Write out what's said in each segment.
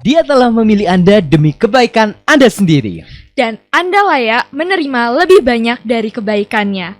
Dia telah memilih Anda demi kebaikan Anda sendiri. Dan Anda layak menerima lebih banyak dari kebaikannya.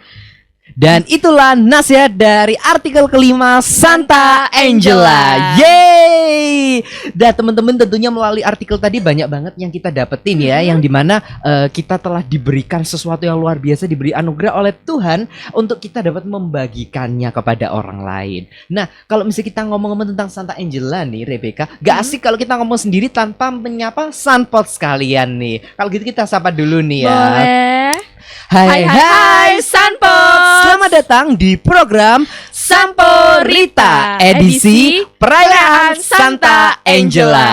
Dan itulah nasihat dari artikel kelima Santa Angela. Yeay! Dan teman-teman tentunya melalui artikel tadi banyak banget yang kita dapetin ya, yang dimana kita telah diberikan sesuatu yang luar biasa, diberi anugerah oleh Tuhan untuk kita dapat membagikannya kepada orang lain. Nah, kalau misalnya kita ngomong-ngomong tentang Santa Angela nih, Rebecca, gak asik kalau kita ngomong sendiri tanpa menyapa Sunpot sekalian nih. Kalau gitu kita sapa dulu nih ya. Boleh. Hai Sunpot. Selamat datang di program Samporita edisi Perayaan Santa Angela,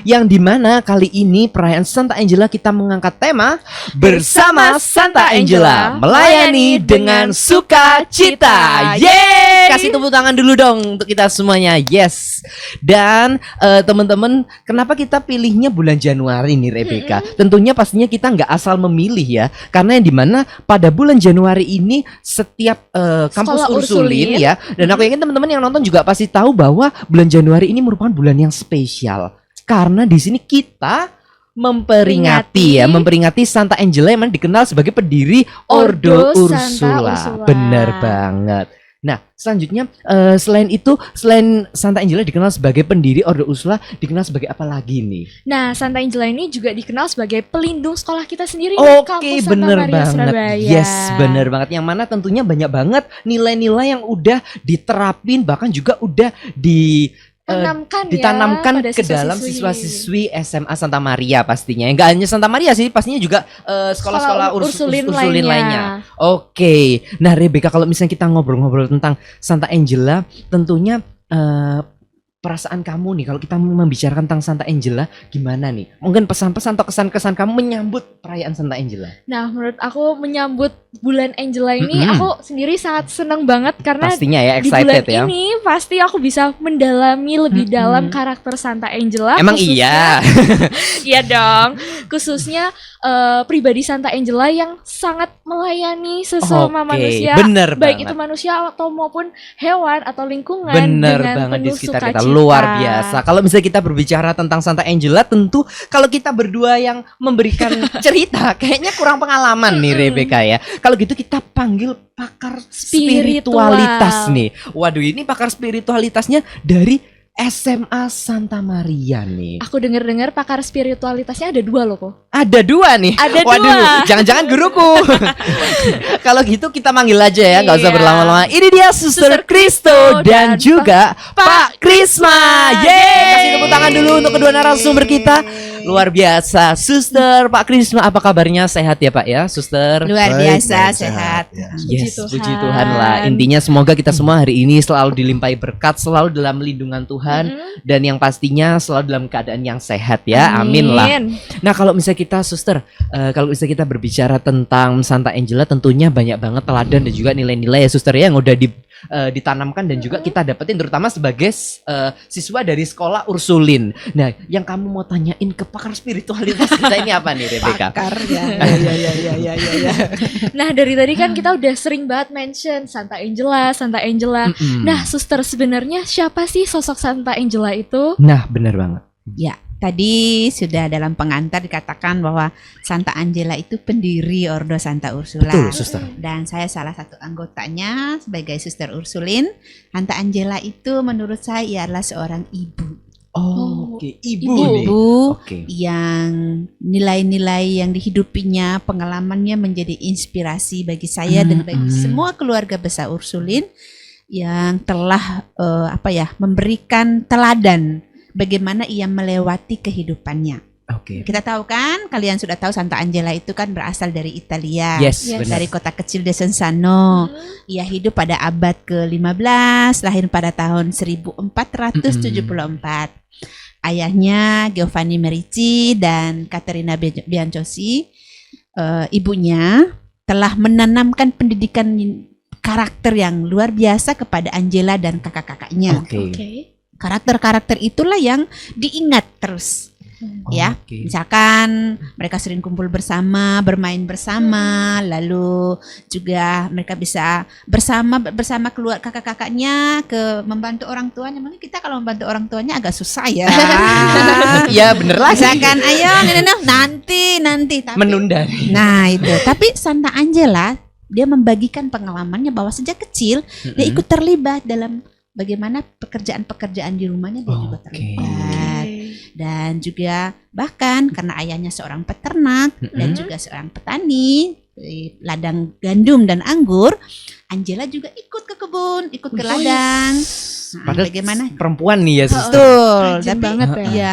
yang dimana kali ini perayaan Santa Angela kita mengangkat tema Bersama Santa Angela Melayani dengan Sukacita. Yeay! Kasih tepuk tangan dulu dong untuk kita semuanya. Yes. Dan teman-teman, kenapa kita pilihnya bulan Januari nih Rebecca? Tentunya pastinya kita nggak asal memilih ya, karena yang dimana pada bulan Januari ini setiap kampus Ursulin ya, dan aku yakin teman-teman yang nonton juga pasti tahu bahwa bulan Januari ini merupakan bulan yang spesial karena di sini kita memperingati Santa Angela yang dikenal sebagai pendiri Ordo Ursula. Benar banget. Nah, selanjutnya selain Santa Angela dikenal sebagai pendiri Ordo Ursula, dikenal sebagai apa lagi nih? Nah, Santa Angela ini juga dikenal sebagai pelindung sekolah kita sendiri. Oke, bener banget. Yes, bener banget. Yang mana tentunya banyak banget nilai-nilai yang udah diterapin, bahkan juga udah ditanamkan ke dalam siswa-siswi SMA Santa Maria pastinya. Enggak hanya Santa Maria sih, pastinya juga sekolah-sekolah Ursulin lainnya. Oke. Nah, Rebecca, kalau misalnya kita ngobrol-ngobrol tentang Santa Angela, tentunya perasaan kamu nih kalau kita membicarakan tentang Santa Angela gimana nih? Mungkin pesan-pesan atau kesan-kesan kamu menyambut perayaan Santa Angela. Nah, menurut aku menyambut bulan Angela ini aku sendiri sangat senang banget karena pastinya ya, di excited bulan ini pasti aku bisa mendalami lebih dalam karakter Santa Angela. Emang iya? Iya dong. Khususnya pribadi Santa Angela yang sangat melayani sesama manusia, bener baik banget. itu manusia atau maupun hewan atau lingkungan. Bener dengan banget, di penuh sekitar kita sukacita. luar biasa. Kalau misalnya kita berbicara tentang Santa Angela, tentu kalau kita berdua yang memberikan cerita kayaknya kurang pengalaman nih Rebecca ya. Kalau gitu kita panggil pakar spiritualitas nih. Waduh, ini pakar spiritualitasnya dari SMA Santa Maria nih. Aku dengar-dengar pakar spiritualitasnya ada 2 loh kok. Ada 2 nih. Ada 2. Waduh, jangan-jangan guruku. Kalau gitu kita manggil aja ya, nggak usah Iya. berlama-lama. Ini dia Suster Kristo dan juga Pak Krisma. Yeay! Kasih tepuk tangan dulu untuk kedua narasumber kita. Luar biasa, Suster Pak Krisma, apa kabarnya? Sehat ya Pak ya, Suster? Luar biasa, Baik, sehat. ya. Yes, Puji puji Tuhan. Tuhan lah. Intinya semoga kita semua hari ini selalu dilimpahi berkat, selalu dalam lindungan Tuhan, dan yang pastinya selalu dalam keadaan yang sehat ya. Amin lah. Nah, kalau misalnya kita Suster, kalau misalnya kita berbicara tentang Santa Angela, tentunya banyak banget teladan dan juga nilai-nilai ya Suster ya, yang udah ditanamkan dan juga kita dapetin terutama sebagai siswa dari sekolah Ursulin. Nah, yang kamu mau tanyain ke pakar spiritualitas kita ini apa nih Rebecca? Pakar ya. Ya. Nah, dari tadi kan kita udah sering banget mention Santa Angela. Nah, Suster, sebenarnya siapa sih sosok Santa Angela itu? Nah, benar banget. Ya, tadi sudah dalam pengantar dikatakan bahwa Santa Angela itu pendiri Ordo Santa Ursula. Betul, Suster. Dan saya salah satu anggotanya sebagai Suster Ursulin. Santa Angela itu menurut saya ia adalah seorang ibu. Oke, ibu Ibu. nih. Ibu Oke. yang nilai-nilai yang dihidupinya, pengalamannya menjadi inspirasi bagi saya dan bagi semua keluarga besar Ursulin yang telah memberikan teladan bagaimana ia melewati kehidupannya. Oke. Kita tahu kan, kalian sudah tahu Santa Angela itu kan berasal dari Italia. Yes, Yes. benar. Dari kota kecil Desenzano. Ia hidup pada abad ke-15, lahir pada tahun 1474. Ayahnya Giovanni Merici dan Caterina Biancosi, ibunya telah menanamkan pendidikan karakter yang luar biasa kepada Angela dan kakak-kakaknya. Oke. Oke. Karakter-karakter itulah yang diingat terus Ya, Oke. misalkan mereka sering kumpul bersama, bermain bersama, lalu juga mereka bisa bersama keluar kakak-kakaknya ke membantu orang tuanya. Mungkin kita kalau membantu orang tuanya agak susah ya. Iya bener lah. Misalkan ayo nanti tapi, Menunda. Nah itu, tapi Santa Angela dia membagikan pengalamannya bahwa sejak kecil dia ikut terlibat dalam bagaimana pekerjaan-pekerjaan di rumahnya dia juga terlibat. Dan juga bahkan karena ayahnya seorang peternak dan juga seorang petani di ladang gandum dan anggur, Angela juga ikut ke kebun, ikut ke ladang. Nah, Padahal bagaimana? perempuan nih ya suster. Betul, Rajin tapi banget ya.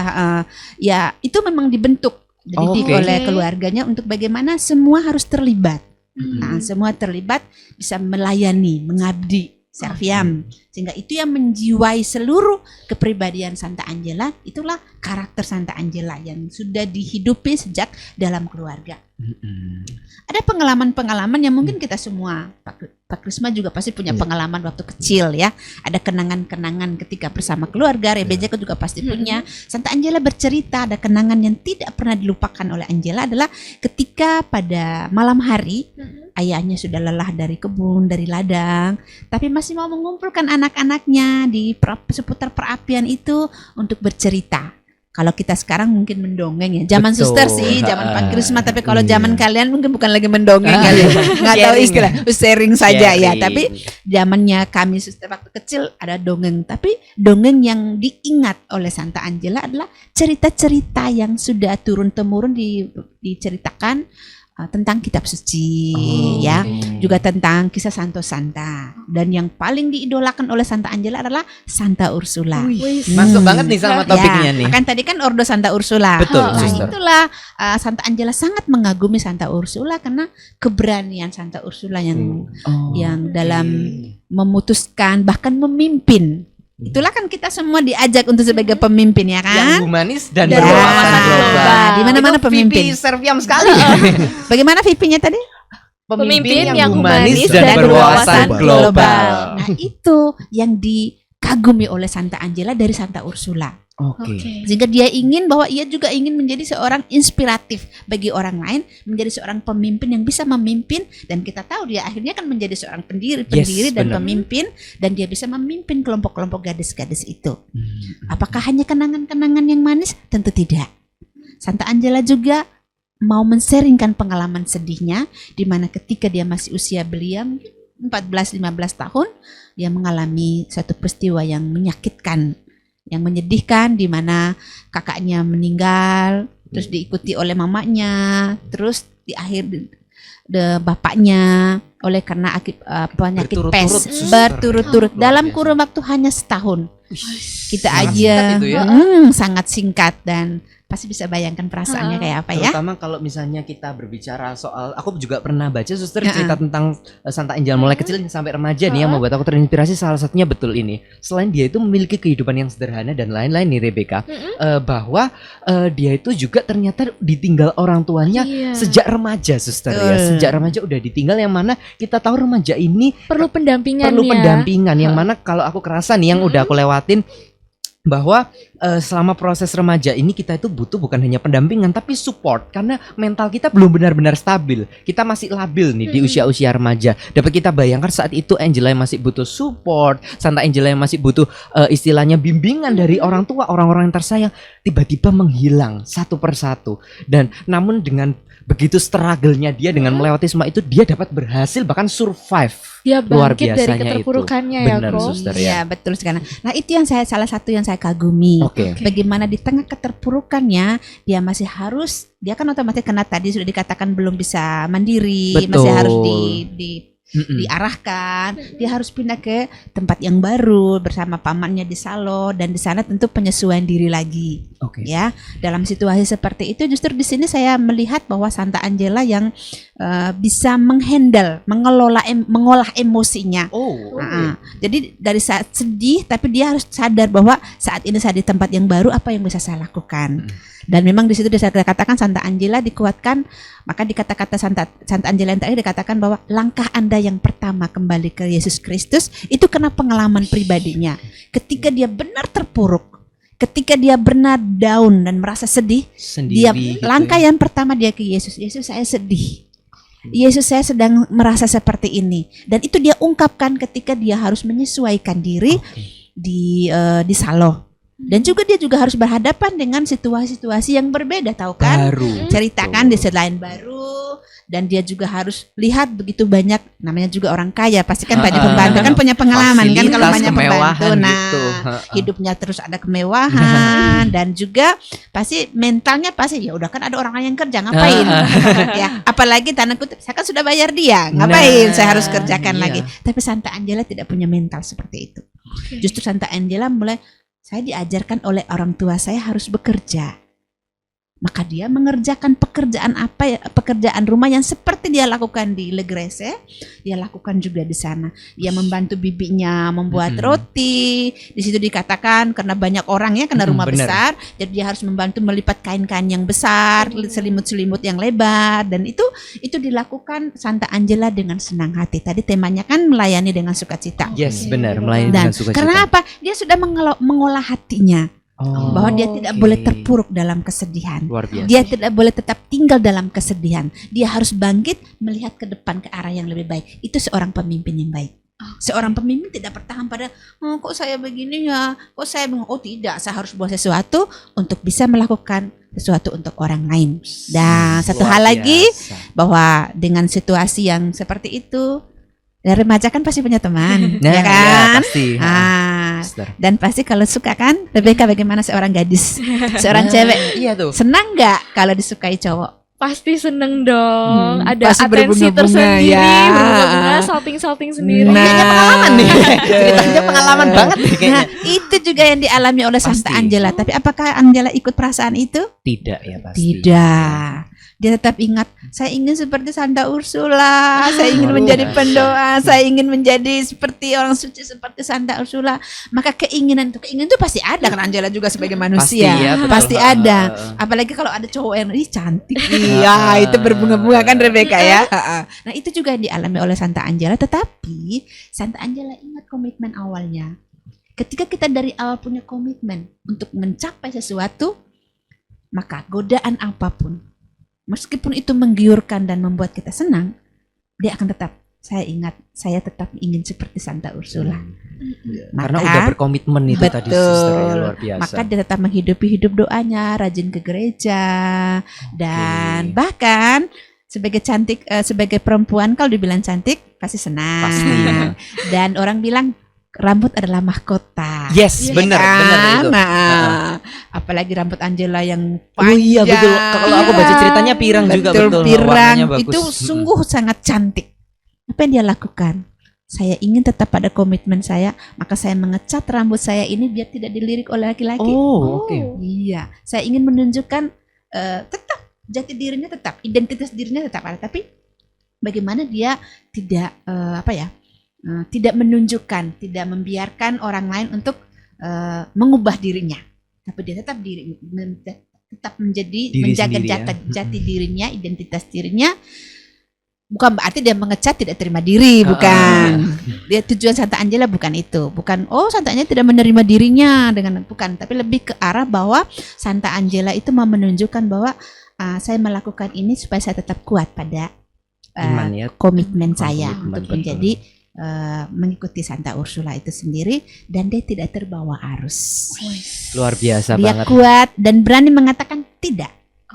ya itu memang dibentuk, dididik Oke. oleh keluarganya untuk bagaimana semua harus terlibat. Mm-mm. Nah, semua terlibat bisa melayani, mengabdi, serviam. Sehingga itu yang menjiwai seluruh kepribadian Santa Angela, itulah karakter Santa Angela yang sudah dihidupi sejak dalam keluarga. Mm-mm. Ada pengalaman-pengalaman yang mungkin kita semua, Pak Krisma juga pasti punya pengalaman waktu kecil ya. Ada kenangan-kenangan ketika bersama keluarga, Rebeja juga pasti punya. Santa Angela bercerita ada kenangan yang tidak pernah dilupakan oleh Angela adalah ketika pada malam hari ayahnya sudah lelah dari kebun, dari ladang, tapi masih mau mengumpulkan anak-anaknya di seputar perapian itu untuk bercerita. Kalau kita sekarang mungkin mendongeng ya. Zaman Betul. suster sih, zaman Pak Krisma, tapi kalau Iya. zaman kalian mungkin bukan lagi mendongeng kali ya. Nggak tahu Sharing istilah, sharing saja ya. Sharing. Tapi zamannya kami suster waktu kecil ada dongeng, tapi dongeng yang diingat oleh Santa Angela adalah cerita-cerita yang sudah turun temurun diceritakan tentang kitab suci ya, juga tentang kisah Santo Santa, dan yang paling diidolakan oleh Santa Angela adalah Santa Ursula. Masuk banget nih sama topiknya nih. Kan tadi kan Ordo Santa Ursula. Betul, Nah, suster. itulah Santa Angela sangat mengagumi Santa Ursula karena keberanian Santa Ursula yang dalam memutuskan bahkan memimpin. Itulah kan kita semua diajak untuk sebagai pemimpin ya Yang kan? humanis dan Dan berwawasan berwawasan global. global. Di mana-mana Itu pemimpin. VP Serviam sekali. Bagaimana VP-nya tadi? Pemimpin yang humanis dan berwawasan global. Nah, itu yang dikagumi oleh Santa Angela dari Santa Ursula. Oke. Sehingga dia ingin bahwa ia juga ingin menjadi seorang inspiratif bagi orang lain, menjadi seorang pemimpin yang bisa memimpin, dan kita tahu dia akhirnya kan menjadi seorang pendiri dan benar. pemimpin, dan dia bisa memimpin kelompok-kelompok gadis-gadis itu. Apakah hanya kenangan-kenangan yang manis? Tentu tidak. Santa Angela juga mau men-sharingkan pengalaman sedihnya, di mana ketika dia masih usia belia 14-15 tahun, dia mengalami suatu peristiwa yang menyakitkan, yang menyedihkan, di mana kakaknya meninggal, terus diikuti oleh mamanya, terus di akhir bapaknya oleh karena penyakit Berturut-turut, pes suster. berturut-turut Luar dalam biasa. kurun waktu hanya setahun. Kita sangat aja singkat itu ya. sangat singkat, dan pasti bisa bayangkan perasaannya kayak apa ya. Terutama kalau misalnya kita berbicara soal, aku juga pernah baca suster cerita tentang Santa Angela mulai kecil sampai remaja nih yang membuat aku terinspirasi. Salah satunya betul ini. Selain dia itu memiliki kehidupan yang sederhana dan lain-lain nih Rebecca, bahwa dia itu juga ternyata ditinggal orang tuanya Iya. sejak remaja suster ya. Betul. Sejak remaja udah ditinggal, yang mana kita tahu remaja ini Perlu pendampingan perlu ya. pendampingan, yang mana kalau aku kerasa nih yang udah aku lewatin, bahwa selama proses remaja ini kita itu butuh bukan hanya pendampingan tapi support, karena mental kita belum benar-benar stabil. Kita masih labil nih di usia-usia remaja. Dapat kita bayangkan saat itu Angela yang masih butuh support, Santa Angela yang masih butuh istilahnya bimbingan dari orang tua, orang-orang yang tersayang, tiba-tiba menghilang satu persatu. Dan namun dengan begitu struggle-nya dia dengan melewati semua itu, dia dapat berhasil bahkan survive. Dia Luar bangkit dari biasanya itu. keterpurukannya ya, Benar, Ko. suster. Iya, betul sekali. Nah, itu yang salah satu yang saya kagumi. Oke. Bagaimana di tengah keterpurukannya dia masih harus, dia kan otomatis karena tadi sudah dikatakan belum bisa mandiri, Betul. masih harus diarahkan, dia harus pindah ke tempat yang baru bersama pamannya di Salo, dan di sana tentu penyesuaian diri lagi. Oke. Ya, dalam situasi seperti itu justru di sini saya melihat bahwa Santa Angela yang bisa menghandle, mengolah emosinya. Oh. Jadi dari saat sedih, tapi dia harus sadar bahwa saat ini saya di tempat yang baru, apa yang bisa saya lakukan. Dan memang di situ saya katakan Santa Angela dikuatkan, maka di kata-kata Santa Angela yang terakhir dikatakan bahwa langkah Anda yang pertama kembali ke Yesus Kristus itu karena pengalaman pribadinya. Ketika dia benar terpuruk, ketika dia benar down dan merasa sedih, dia Sendiri gitu langkah ya. yang pertama dia ke Yesus. Yesus, saya sedih. Yesus, saya sedang merasa seperti ini. Dan itu dia ungkapkan ketika dia harus menyesuaikan diri Oke. di Saloh. Dan juga dia juga harus berhadapan dengan situasi-situasi yang berbeda, tahu kan? Baru. Ceritakan di selain baru, dan dia juga harus lihat begitu banyak, namanya juga orang kaya, pasti kan banyak pembantu kan punya pengalaman kan kalau Fasilitas, banyak kemewahan pembantu. Nah, gitu. hidupnya terus ada kemewahan dan juga pasti mentalnya pasti ya udah kan ada orang lain yang kerja ngapain ya, apalagi tanda kutip saya kan sudah bayar dia, ngapain Nah, saya harus kerjakan iya. lagi. Tapi Santa Angela tidak punya mental seperti itu. Justru Santa Angela mulai, saya diajarkan oleh orang tua saya harus bekerja. Maka dia mengerjakan pekerjaan rumah yang seperti dia lakukan di Legrese, dia lakukan juga di sana. Dia membantu bibinya membuat roti. Di situ dikatakan karena banyak orang ya, karena rumah benar. besar, jadi dia harus membantu melipat kain-kain yang besar, selimut-selimut yang lebar, dan itu dilakukan Santa Angela dengan senang hati. Tadi temanya kan melayani dengan sukacita. Yes, benar, melayani Dan dengan sukacita. karena apa? Dia sudah mengolah hatinya. Oh, Bahwa dia tidak oke. boleh terpuruk dalam kesedihan. Luar biasa. Dia tidak boleh tetap tinggal dalam kesedihan. Dia harus bangkit melihat ke depan ke arah yang lebih baik. Itu seorang pemimpin yang baik. Seorang pemimpin tidak bertahan pada kok saya begini ya, kok saya tidak, saya harus buat sesuatu untuk bisa melakukan sesuatu untuk orang lain. Dan satu Luar hal lagi, biasa. bahwa dengan situasi yang seperti itu, dari remaja kan pasti punya teman, Nah, ya kan? pasti. Sister. Dan pasti kalau suka kan, Rebecca bagaimana seorang gadis, seorang cewek, Iya tuh. senang nggak kalau disukai cowok? Pasti seneng dong. Ada pasti atensi berbunga-bunga, tersendiri, ya. berbunga-bunga, salting-salting sendiri. Kayaknya pengalaman nih. Ceritanya pengalaman banget nih kayaknya. Nah, itu juga yang dialami oleh Santa Pasti. Angela. Tapi apakah Angela ikut perasaan itu? Tidak ya pasti. Tidak. Dia tetap ingat, saya ingin seperti Santa Ursula, saya ingin Luar menjadi biasa. pendoa, saya ingin menjadi seperti orang suci seperti Santa Ursula. Maka keinginan itu pasti ada kan, Angela juga sebagai manusia. Pasti ya, betul. Pasti ada. Apalagi kalau ada cowok yang cantik. Iya, itu berbunga-bunga kan Rebecca ya. Nah, itu juga yang dialami oleh Santa Angela, tetapi Santa Angela ingat komitmen awalnya. Ketika kita dari awal punya komitmen untuk mencapai sesuatu, maka godaan apapun, meskipun itu menggiurkan dan membuat kita senang, dia akan tetap, saya ingat, saya tetap ingin seperti Santa Ursula. Karena udah berkomitmen itu tadi sister ya, luar biasa. Maka dia tetap menghidupi hidup doanya, rajin ke gereja, dan bahkan sebagai cantik, sebagai perempuan kalau dibilang cantik pasti senang. Pasti. Dan orang bilang rambut adalah mahkota. Yes, Ya benar, kan? benar itu. Nah, apalagi rambut Angela yang Oh panjang. iya betul. Kalau aku baca ceritanya pirang juga betul. Pirang Warnanya bagus. itu sungguh sangat cantik. Apa yang dia lakukan? Saya ingin tetap pada komitmen saya, maka saya mengecat rambut saya ini biar tidak dilirik oleh laki-laki. Oh, oke. Iya, saya ingin menunjukkan tetap jati dirinya, tetap identitas dirinya tetap ada, tapi bagaimana dia tidak tidak menunjukkan, tidak membiarkan orang lain untuk mengubah dirinya, tapi dia tetap tetap menjadi Diri menjaga sendiri ya. jati dirinya, identitas dirinya. Bukan berarti dia mengecat tidak terima diri, bukan. Dia tujuan Santa Angela bukan itu, bukan Santa Angela tidak menerima dirinya dengan bukan, tapi lebih ke arah bahwa Santa Angela itu mau menunjukkan bahwa saya melakukan ini supaya saya tetap kuat pada Iman ya. komitmen saya Komitmen, untuk betul. menjadi mengikuti Santa Ursula itu sendiri, dan dia tidak terbawa arus. Luar biasa Dia banget. kuat dan berani mengatakan tidak.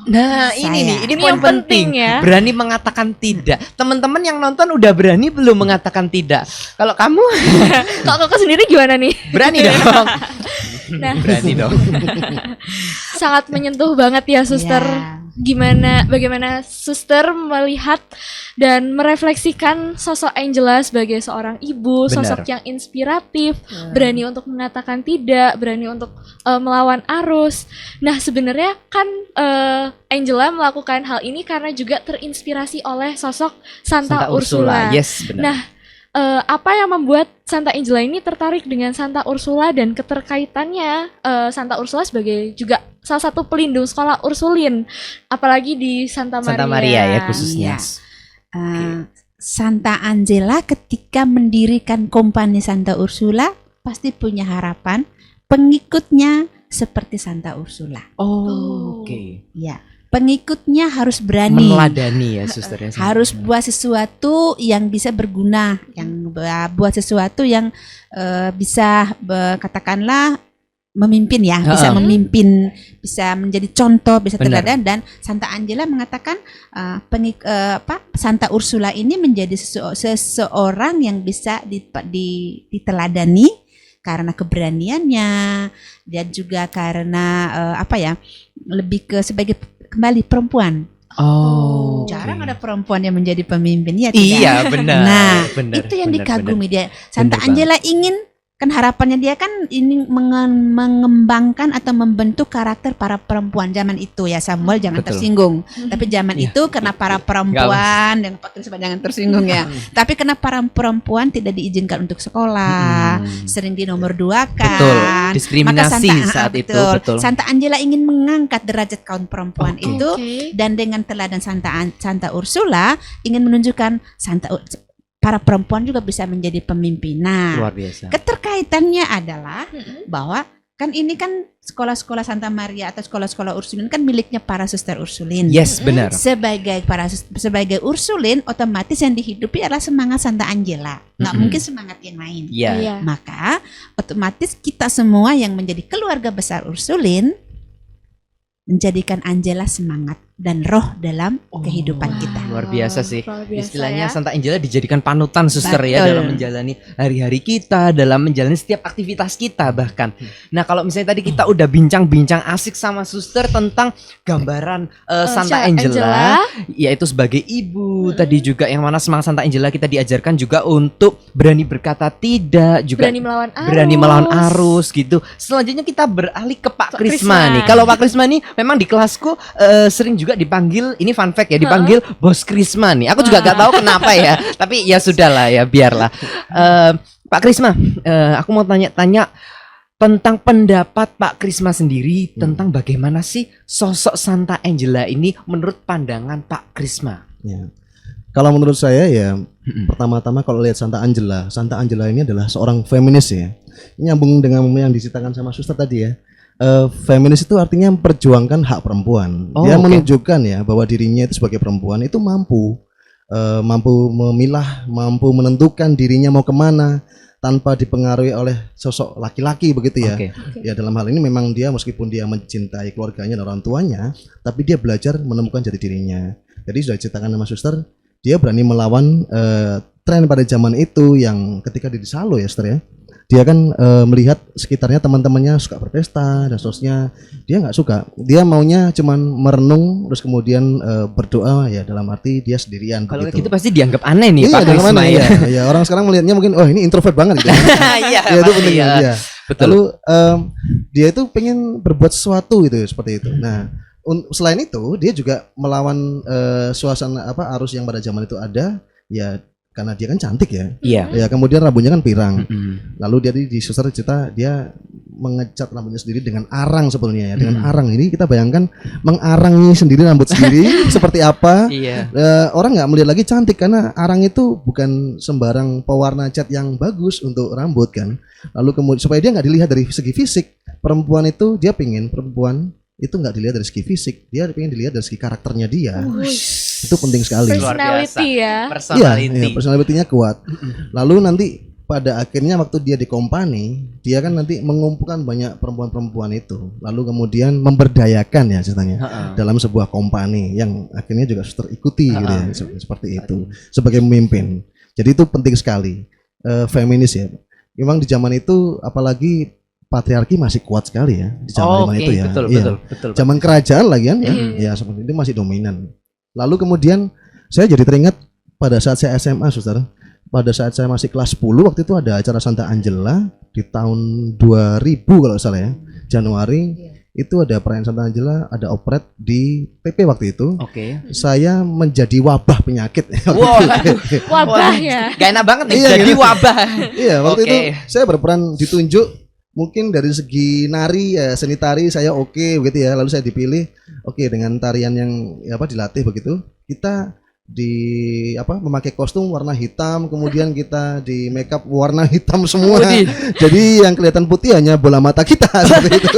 Nah, ini Saya. nih, ini Ini poin yang penting penting ya. Berani mengatakan tidak. Teman-teman yang nonton udah berani belum mengatakan tidak? Kalau kamu Kalau kakak sendiri gimana nih? berani dong. Nah. Berani dong. Sangat menyentuh banget ya, suster. Ya. Bagaimana suster melihat dan merefleksikan sosok Angela sebagai seorang ibu, Benar. sosok yang inspiratif, berani untuk mengatakan tidak, berani untuk melawan arus. Nah, sebenarnya kan Angela melakukan hal ini karena juga terinspirasi oleh sosok Santa Ursula. Yes, benar. Nah, apa yang membuat Santa Angela ini tertarik dengan Santa Ursula dan keterkaitannya Santa Ursula sebagai juga salah satu pelindung sekolah Ursulin, apalagi di Santa Maria. Santa Maria ya khususnya. Iya. Santa Angela ketika mendirikan kompani Santa Ursula pasti punya harapan pengikutnya seperti Santa Ursula. Oh, oke. Ya, pengikutnya harus berani. Meneladani ya suster ya. Harus buat sesuatu yang bisa berguna, yang buat sesuatu yang bisa katakanlah memimpin ya, bisa memimpin, bisa menjadi contoh, bisa teladan. Dan Santa Angela mengatakan Santa Ursula ini menjadi seseorang yang bisa diteladani karena keberaniannya, dan juga karena lebih ke sebagai kembali perempuan. Oh, jarang ada perempuan yang menjadi pemimpin, ya tidak? Iya, benar. Nah, benar, itu yang benar, dikagumi benar. dia. Santa Benar Angela ingin, kan harapannya dia kan ini mengembangkan atau membentuk karakter para perempuan zaman itu ya. Samuel jangan Betul. tersinggung. Tapi zaman Iya. itu karena para perempuan, dan Pak Krisma jangan tersinggung ya. Tapi karena para perempuan tidak diizinkan untuk sekolah, sering di nomor 2 kan. Betul. Diskriminasi saat itu, betul. Santa Angela ingin mengangkat derajat kaum perempuan Oke. itu, dan dengan teladan Santa Ursula ingin menunjukkan para perempuan juga bisa menjadi pemimpin. Nah, Luar biasa. keterkaitannya adalah bahwa kan ini kan sekolah-sekolah Santa Maria atau sekolah-sekolah Ursulin kan miliknya para suster Ursulin. Yes, benar. Sebagai Ursulin, otomatis yang dihidupi adalah semangat Santa Angela. Nggak mungkin semangat yang lain. Iya. Maka otomatis kita semua yang menjadi keluarga besar Ursulin menjadikan Angela semangat dan roh dalam kehidupan kita. Luar biasa sih. Luar biasa Istilahnya ya. Santa Angela dijadikan panutan suster ya Betul. dalam menjalani hari-hari kita, dalam menjalani setiap aktivitas kita bahkan. Nah, kalau misalnya tadi kita udah bincang-bincang asik sama suster tentang gambaran Santa Angela, yaitu sebagai ibu, tadi juga yang mana semangat Santa Angela kita diajarkan juga untuk berani berkata tidak, juga berani melawan arus gitu. Selanjutnya kita beralih ke Pak Krisma nih. Kalau Pak Krisma nih memang di kelasku sering juga dipanggil, ini fun fact ya, dipanggil Bos Krisma nih. Aku juga gak tahu kenapa ya, tapi ya sudahlah ya, biarlah. Pak Krisma, aku mau tanya-tanya tentang pendapat Pak Krisma sendiri tentang bagaimana sih sosok Santa Angela ini menurut pandangan Pak Krisma. Ya. Kalau menurut saya ya, pertama-tama kalau lihat Santa Angela ini adalah seorang feminis ya. Nyambung dengan yang diceritakan sama suster tadi ya. Feminis itu artinya memperjuangkan hak perempuan. Dia menunjukkan ya bahwa dirinya itu sebagai perempuan itu mampu memilah, mampu menentukan dirinya mau kemana tanpa dipengaruhi oleh sosok laki-laki begitu ya. Ya dalam hal ini memang dia meskipun dia mencintai keluarganya dan orang tuanya, tapi dia belajar menemukan jati dirinya. Jadi sudah diceritakan sama suster, dia berani melawan tren pada zaman itu yang ketika di Salo ya, suster ya. Dia kan melihat sekitarnya teman-temannya suka berpesta dan seterusnya, dia nggak suka. Dia maunya cuman merenung terus kemudian berdoa ya, dalam arti dia sendirian. Kalau begitu. gitu pasti dianggap aneh nih Iya, Pak dalam Krisma mana ya. ya orang sekarang melihatnya mungkin oh ini introvert banget gitu. Iya, Ya, itu penting ya. ya. Betul. Lalu dia itu pengen berbuat sesuatu gitu seperti itu. Nah, selain itu dia juga melawan suasana arus yang pada zaman itu ada ya, karena dia kan cantik ya. Iya. Ya kemudian rambutnya kan pirang. Lalu dia di suster cerita dia mengecat rambutnya sendiri dengan arang sebetulnya ya. Dengan arang ini kita bayangkan mengarangi sendiri rambut sendiri seperti apa. Iya. Orang nggak melihat lagi cantik karena arang itu bukan sembarang pewarna cat yang bagus untuk rambut kan. Lalu kemudian supaya dia nggak dilihat dari segi fisik, perempuan itu dia pingin perempuan itu nggak dilihat dari segi fisik, dia pengen dilihat dari segi karakternya dia. Itu penting sekali. Personality ya. Iya, personality-nya kuat. Lalu nanti pada akhirnya waktu dia di company, dia kan nanti mengumpulkan banyak perempuan-perempuan itu. Lalu kemudian memberdayakan ya ceritanya dalam sebuah company yang akhirnya juga terikuti gitu ya, seperti itu sebagai pemimpin. Jadi itu penting sekali. Feminis ya. Memang di zaman itu apalagi patriarki masih kuat sekali ya di zaman itu ya. Betul. Zaman kerajaan lagi kan ya seperti itu masih dominan. Lalu kemudian saya jadi teringat pada saat saya SMA, saudara. Pada saat saya masih kelas 10 waktu itu ada acara Santa Angela di tahun 2000 kalau salah ya. Januari itu ada perayaan Santa Angela, ada operet di PP waktu itu. Saya menjadi wabah penyakit. Wabah ya. Gak enak banget nih Iya, jadi gitu. wabah. Iya, waktu itu saya berperan ditunjuk mungkin dari segi nari ya, seni tari saya oke begitu ya. Lalu saya dipilih dengan tarian yang dilatih begitu. Kita memakai kostum warna hitam, kemudian kita di makeup warna hitam semua. Jadi yang kelihatan putih hanya bola mata kita seperti itu.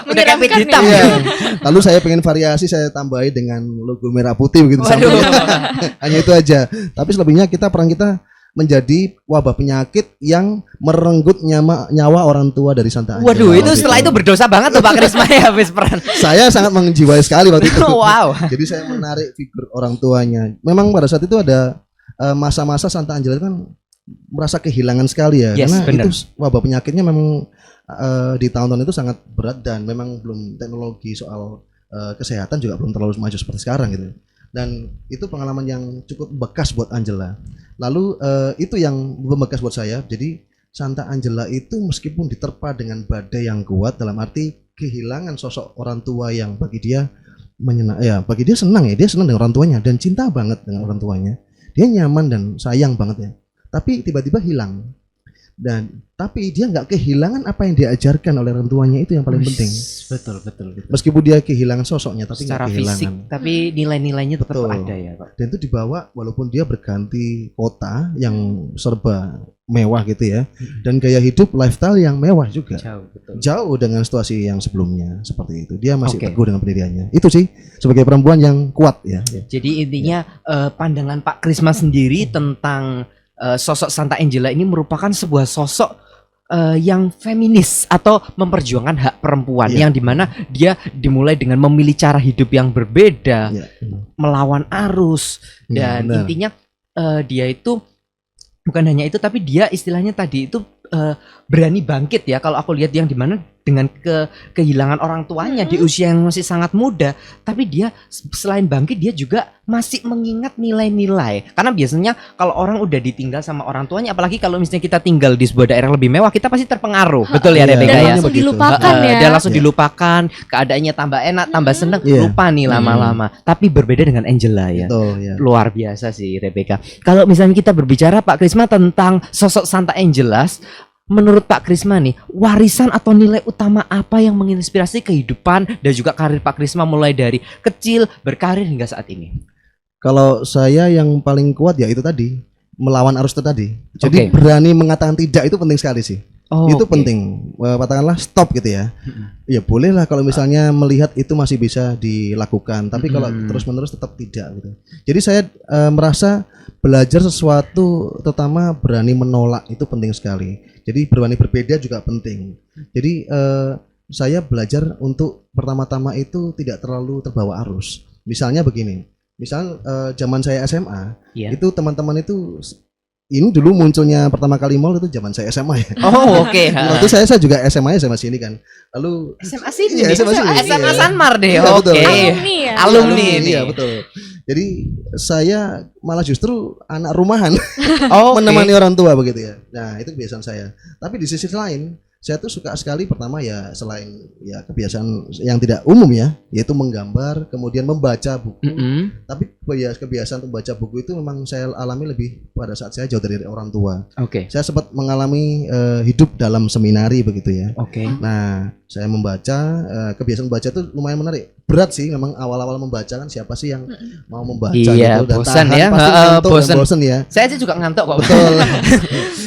Udah kayak Menyeramkan hitam ya. ya. Lalu saya pengen variasi, saya tambahi dengan logo merah putih begitu sampingnya. Hanya itu aja. Tapi selebihnya peran kita menjadi wabah penyakit yang merenggut nyawa orang tua dari Santa Angela. Waduh, itu setelah itu berdosa banget tuh Pak Krisma ya habis peran. Saya sangat menjiwai sekali waktu itu. Wow. Jadi saya menarik figur orang tuanya. Memang pada saat itu ada masa-masa Santa Angela kan merasa kehilangan sekali ya, Yes, karena bener. itu wabah penyakitnya memang di tahun-tahun itu sangat berat dan memang belum teknologi soal kesehatan juga belum terlalu maju seperti sekarang gitu. Dan itu pengalaman yang cukup bekas buat Angela. Lalu itu yang membekas buat saya. Jadi Santa Angela itu meskipun diterpa dengan badai yang kuat, dalam arti kehilangan sosok orang tua yang bagi dia bagi dia senang ya, dia senang dengan orang tuanya dan cinta banget dengan orang tuanya. Dia nyaman dan sayang banget ya. Tapi tiba-tiba hilang. Tapi dia nggak kehilangan apa yang diajarkan oleh orang tuanya, itu yang paling penting. Betul. Meskipun dia kehilangan sosoknya, tapi Secara nggak kehilangan. fisik, tapi nilai-nilainya tetap Betul. ada ya Pak. Dan itu dibawa walaupun dia berganti kota yang serba mewah gitu ya, dan gaya hidup lifestyle yang mewah juga. Jauh, betul. Jauh dengan situasi yang sebelumnya seperti itu. Dia masih Oke. teguh dengan pendiriannya. Itu sih sebagai perempuan yang kuat ya. Jadi intinya pandangan Pak Krisma sendiri tentang sosok Santa Angela ini merupakan sebuah sosok yang feminis atau memperjuangkan hak perempuan, Iya. yang dimana dia dimulai dengan memilih cara hidup yang berbeda, Ya. melawan arus, Iya, dan benar. intinya dia itu bukan hanya itu, tapi dia istilahnya tadi itu berani bangkit ya, kalau aku lihat yang dimana dengan kehilangan orang tuanya di usia yang masih sangat muda, tapi dia selain bangkit dia juga masih mengingat nilai-nilai, karena biasanya kalau orang udah ditinggal sama orang tuanya, apalagi kalau misalnya kita tinggal di sebuah daerah lebih mewah, kita pasti terpengaruh, betul ya Iya. Rebecca Dan ya? langsung begitu. dilupakan ya. Dia langsung Iya. dilupakan, keadaannya tambah enak, tambah seneng, Iya. lupa nih lama-lama. Tapi berbeda dengan Angela ya. Betul ya. Luar biasa sih Rebecca. Kalau misalnya kita berbicara Pak Krisma tentang sosok Santa Angela, menurut Pak Krisma nih, warisan atau nilai utama apa yang menginspirasi kehidupan dan juga karir Pak Krisma mulai dari kecil berkarir hingga saat ini? Kalau saya yang paling kuat ya itu tadi, melawan arus itu tadi. Oke. Jadi berani mengatakan tidak itu penting sekali sih. Oh, Itu oke. penting. Katakanlah stop gitu ya. Ya bolehlah kalau misalnya melihat itu masih bisa dilakukan, tapi kalau terus-menerus tetap tidak gitu. Jadi saya merasa belajar sesuatu, terutama berani menolak, itu penting sekali. Jadi berani berbeda juga penting. Jadi saya belajar untuk pertama-tama itu tidak terlalu terbawa arus. Misalnya begini, misal zaman saya SMA, Iya. itu teman-teman itu ini dulu munculnya pertama kali mall itu zaman saya SMA ya. Oh, oke. Waktu saya juga SMA sini kan. Lalu SMA sini. Iya, SMA sini. SMA Iya. Sanmar deh. Iya, Oke. betul. Alumni ya. Alumni ini. Iya betul. Jadi saya malah justru anak rumahan Oh, menemani orang tua begitu ya. Nah itu kebiasaan saya. Tapi di sisi lain saya tuh suka sekali, pertama ya selain ya kebiasaan yang tidak umum ya, yaitu menggambar, kemudian membaca buku. Tapi kebiasaan membaca buku itu memang saya alami lebih pada saat saya jauh dari orang tua. Oke. Saya sempat mengalami hidup dalam seminari begitu ya. Oke. Nah, saya membaca, kebiasaan membaca itu lumayan menarik. Berat sih memang awal-awal membaca kan, siapa sih yang mau membaca Iya, gitu dan bosan tahan, ya. pasti ngantuk dan Bosan. bosan ya. Saya aja juga ngantuk kok. Betul.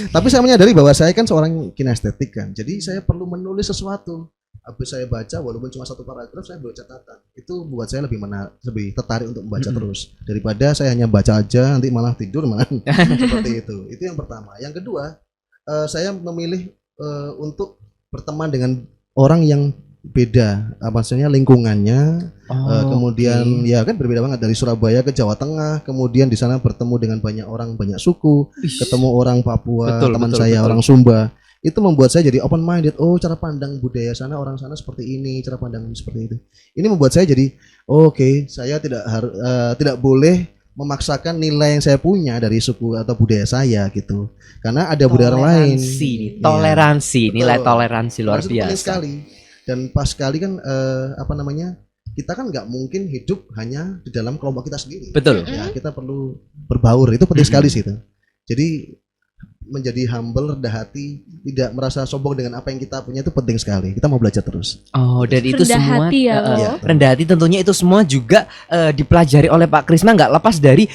Tapi saya menyadari bahwa saya kan seorang kinestetik kan. Jadi saya perlu menulis sesuatu. Habis saya baca walaupun cuma satu paragraf, saya buat catatan. Itu buat saya lebih lebih tertarik untuk membaca terus daripada saya hanya baca aja nanti malah tidur malah. Seperti itu. Itu yang pertama. Yang kedua, saya memilih untuk berteman dengan orang yang beda, maksudnya lingkungannya, kemudian ya kan berbeda banget dari Surabaya ke Jawa Tengah, kemudian di sana bertemu dengan banyak orang, banyak suku, ketemu orang Papua, Betul, teman betul, saya betul. orang Sumba, itu membuat saya jadi open minded. Oh, cara pandang budaya sana, orang sana seperti ini, cara pandang seperti itu. Ini membuat saya jadi oke, saya tidak boleh memaksakan nilai yang saya punya dari suku atau budaya saya gitu, karena ada budaya lain. Toleransi nih, Iya. toleransi, nilai Betul. toleransi luar Itu penting biasa. sekali. Dan pas sekali kan kita kan nggak mungkin hidup hanya di dalam kelompok kita sendiri. Betul. Ya, kita perlu berbaur, itu penting sekali sih itu. Jadi menjadi humble, rendah hati, tidak merasa sombong dengan apa yang kita punya, itu penting sekali. Kita mau belajar terus. Oh, dan itu Rendah semua hati ya, eh, loh. Iya. rendah hati tentunya itu semua juga dipelajari oleh Pak Krisma, nggak lepas dari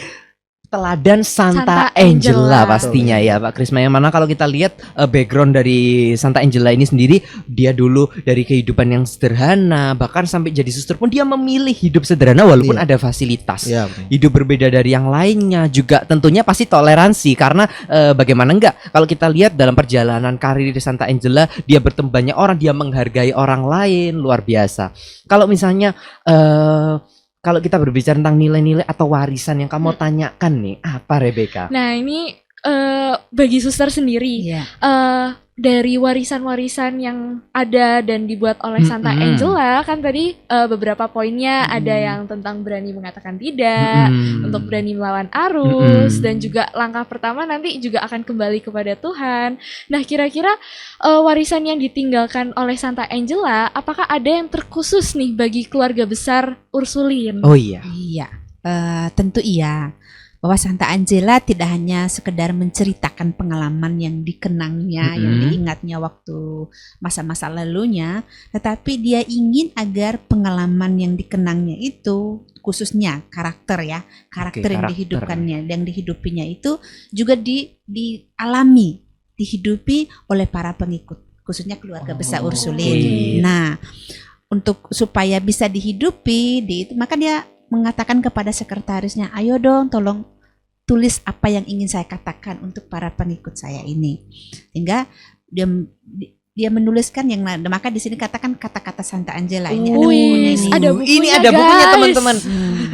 teladan Santa Santa Angela Angela. pastinya ya Pak Krisma. Yang mana kalau kita lihat background dari Santa Angela ini sendiri, dia dulu dari kehidupan yang sederhana, bahkan sampai jadi suster pun dia memilih hidup sederhana walaupun ada fasilitas. Iya. Hidup berbeda dari yang lainnya, juga tentunya pasti toleransi, karena bagaimana enggak kalau kita lihat dalam perjalanan karir di Santa Angela, dia bertemu banyak orang, dia menghargai orang lain, luar biasa. Kalau misalnya kalau kita berbicara tentang nilai-nilai atau warisan yang kamu tanyakan nih, apa Rebecca? Nah ini bagi suster sendiri, Iya. dari warisan-warisan yang ada dan dibuat oleh Santa Angela, kan tadi beberapa poinnya ada yang tentang berani mengatakan tidak, untuk berani melawan arus, dan juga langkah pertama nanti juga akan kembali kepada Tuhan. Nah kira-kira warisan yang ditinggalkan oleh Santa Angela, apakah ada yang terkhusus nih bagi keluarga besar Ursulin? Oh iya. Iya, tentu iya. Bahwa Santa Angela tidak hanya sekedar menceritakan pengalaman yang dikenangnya, yang diingatnya waktu masa-masa lalunya, tetapi dia ingin agar pengalaman yang dikenangnya itu, khususnya karakter ya, karakter yang dihidupkannya, yang dihidupinya itu juga dialami, dihidupi oleh para pengikut, khususnya keluarga besar Ursulin. Nah, untuk supaya bisa dihidupi, maka dia mengatakan kepada sekretarisnya, ayo dong tolong tulis apa yang ingin saya katakan untuk para pengikut saya ini. Sehingga dia menuliskan yang, maka di sini katakan kata-kata Santa Angela ini ada bukunya. Ini ada bukunya teman-teman.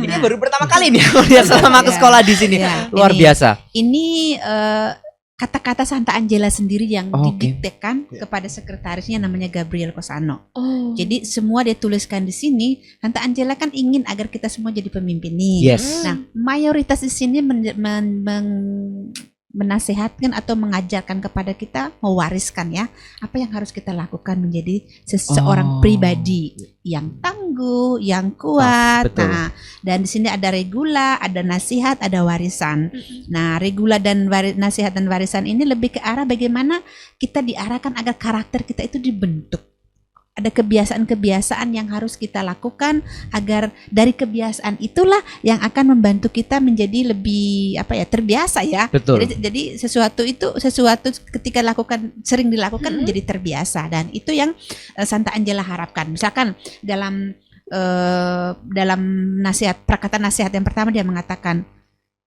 Ini baru pertama kali nih aku lihat selama aku sekolah di sini. Luar biasa. Ini kata-kata Santa Angela sendiri yang didiktekan kepada sekretarisnya namanya Gabriel Cosano. Jadi semua dia tuliskan di sini. Santa Angela kan ingin agar kita semua jadi pemimpin nih. Yes. Nah, mayoritas di sini menasehatkan atau mengajarkan kepada kita, mewariskan ya, apa yang harus kita lakukan menjadi seseorang pribadi yang tangguh, yang kuat. Nah, dan di sini ada regula, ada nasihat, ada warisan. Nah, regula dan nasihat dan warisan ini lebih ke arah bagaimana kita diarahkan agar karakter kita itu dibentuk. Ada kebiasaan-kebiasaan yang harus kita lakukan agar dari kebiasaan itulah yang akan membantu kita menjadi lebih terbiasa ya. Betul. Jadi sesuatu ketika sering dilakukan menjadi terbiasa, dan itu yang Santa Angela harapkan. Misalkan dalam nasihat, perkataan nasihat yang pertama dia mengatakan,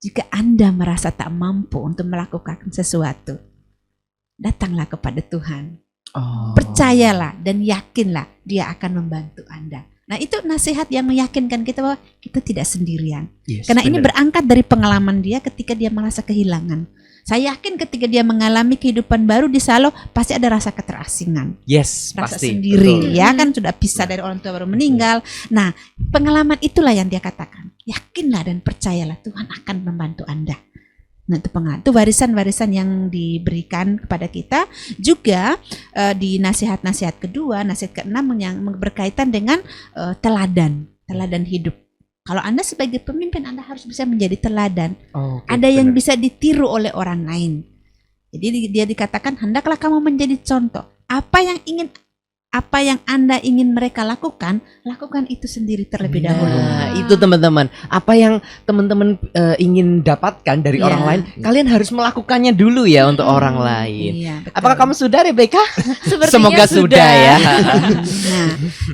jika Anda merasa tak mampu untuk melakukan sesuatu, datanglah kepada Tuhan. Percayalah dan yakinlah dia akan membantu Anda. Nah, itu nasihat yang meyakinkan kita bahwa kita tidak sendirian. Karena ini berangkat dari pengalaman dia ketika dia merasa kehilangan. Saya yakin ketika dia mengalami kehidupan baru di Salo, pasti ada rasa keterasingan. Yes, rasa pasti. sendiri, ya kan, sudah pisah dari orang tua baru meninggal. Nah, pengalaman itulah yang dia katakan. Yakinlah dan percayalah Tuhan akan membantu Anda. Nah, itu warisan-warisan yang diberikan kepada kita. Juga di nasihat-nasihat kedua, nasihat ke-6 yang berkaitan dengan teladan hidup. Kalau Anda sebagai pemimpin, Anda harus bisa menjadi teladan. Ada yang bisa ditiru oleh orang lain. Jadi dia dikatakan, hendaklah kamu menjadi contoh. Apa yang Anda ingin mereka lakukan itu sendiri terlebih dahulu. Nah, itu teman-teman. Apa yang teman-teman ingin dapatkan dari orang lain, kalian harus melakukannya dulu ya untuk orang lain. Iya, apakah kamu sudah, Rebecca? Sepertinya Semoga sudah ya.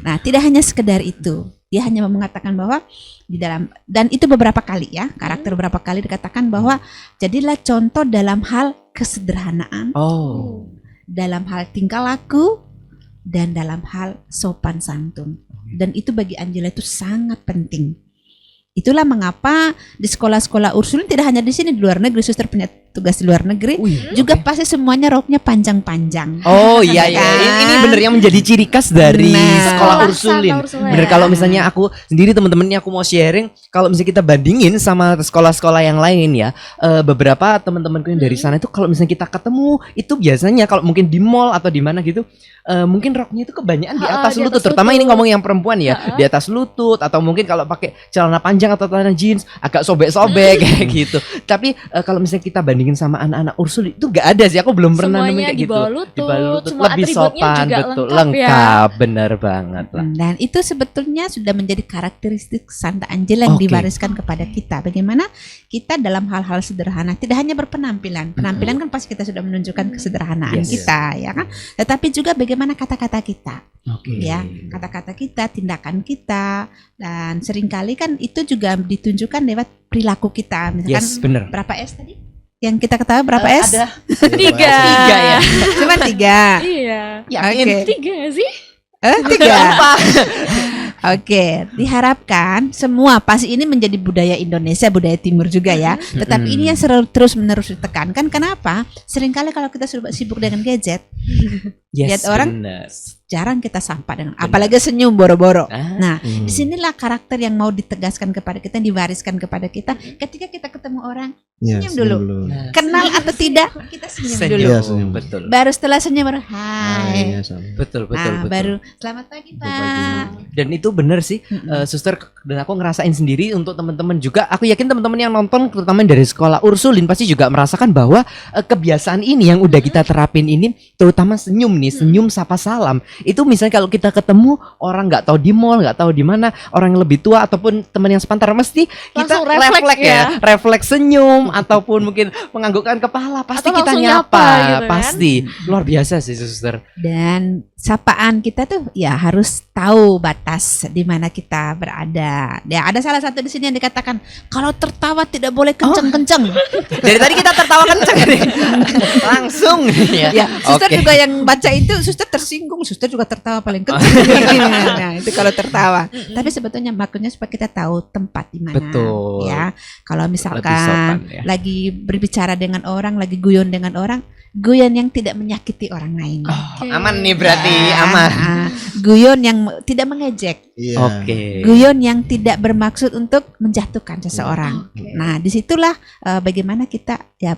Nah, tidak hanya sekedar itu. Dia hanya mengatakan bahwa di dalam, dan itu beberapa kali ya, karakter beberapa kali dikatakan bahwa jadilah contoh dalam hal kesederhanaan, dalam hal tingkah laku, dan dalam hal sopan santun. Dan itu bagi Angela itu sangat penting. Itulah mengapa di sekolah-sekolah Ursulin, tidak hanya di sini, di luar negeri, suster punya tugas di luar negeri, juga pasti semuanya roknya panjang-panjang. Oh iya iya, ini bener yang menjadi ciri khas dari sekolah Ursulin. Bener, kalau misalnya aku sendiri teman-teman ini aku mau sharing, kalau misalnya kita bandingin sama sekolah-sekolah yang lain ya, beberapa teman-temanku yang dari sana itu kalau misalnya kita ketemu itu biasanya kalau mungkin di mall atau di mana gitu, mungkin roknya itu kebanyakan di atas lutut, terutama ini ngomong yang perempuan ya, di atas lutut, atau mungkin kalau pakai celana panjang atau celana jeans agak sobek-sobek kayak gitu. Tapi kalau misalnya kita bandingin dibandingin sama anak-anak Ursul itu gak ada sih, aku belum pernah nemuin Semuanya kayak gitu. dibalut, semua lebih atributnya sopan, juga betul, lengkap ya. lengkap, bener banget lah. Dan itu sebetulnya sudah menjadi karakteristik Santa Angela yang Oke. diwariskan kepada kita. Bagaimana kita dalam hal-hal sederhana, tidak hanya berpenampilan. Penampilan kan pasti kita sudah menunjukkan kesederhanaan Yes. kita, ya kan? Tetapi juga bagaimana kata-kata kita, Oke. ya, kata-kata kita, tindakan kita, dan seringkali kan itu juga ditunjukkan lewat perilaku kita. Misalkan Yes, bener. berapa S tadi? Yang kita ketahui berapa S? Ada 3. 3 ya. Cuma 3. Iya. Oke. 3 gak sih? 3. Oke, diharapkan semua pasti ini menjadi budaya Indonesia, budaya Timur juga ya. Tetapi ini yang terus menerus ditekankan. Kenapa? Seringkali kalau kita sibuk dengan gadget, Yes, lihat orang bener. jarang kita sapa dengan, apalagi senyum boro-boro. Ah, Nah, disinilah karakter yang mau ditegaskan kepada kita, diwariskan kepada kita. Ketika kita ketemu orang, Ya, senyum dulu. Nah, Kenal atau tidak, kita senyum dulu. Iya, senyum. betul. Baru setelah senyum baru Ah, hai. iya, sama. Betul, betul, Nah, betul. baru selamat pagi Pak. Dan itu bener sih, suster, dan aku ngerasain sendiri untuk teman-teman juga. Aku yakin teman-teman yang nonton, terutama dari sekolah Ursulin, pasti juga merasakan bahwa kebiasaan ini yang udah kita terapin ini, terutama senyum nih, senyum sapa salam. Itu misalnya kalau kita ketemu orang nggak tahu di mall, nggak tahu di mana, orang yang lebih tua ataupun teman yang sepantar, mesti kita Langsung refleks ya. refleks senyum ataupun mungkin menganggukkan kepala, pasti Atau kita langsung nyapa, nyapa gitu kan. pasti luar biasa sih suster. Dan sapaan kita tuh ya harus tahu batas di mana kita berada. Ya ada salah satu di sini yang dikatakan kalau tertawa tidak boleh kenceng-kenceng. Dari tadi kita tertawa kenceng nih. Langsung ya. Ya, suster Oke. juga yang baca itu, suster tersinggung, suster juga tertawa paling kenceng. Nah, itu kalau tertawa. Tapi sebetulnya makanya supaya kita tahu tempat di mana. Betul. Ya, kalau Lebih misalkan sopan, ya. lagi berbicara dengan orang, lagi guyon dengan orang, guyon yang tidak menyakiti orang lain. Oke. Aman nih berarti, Ya, aman. guyon yang tidak mengejek. Iya. Oke. Guyon yang tidak bermaksud untuk menjatuhkan seseorang. Oke. Nah, disitulah bagaimana kita ya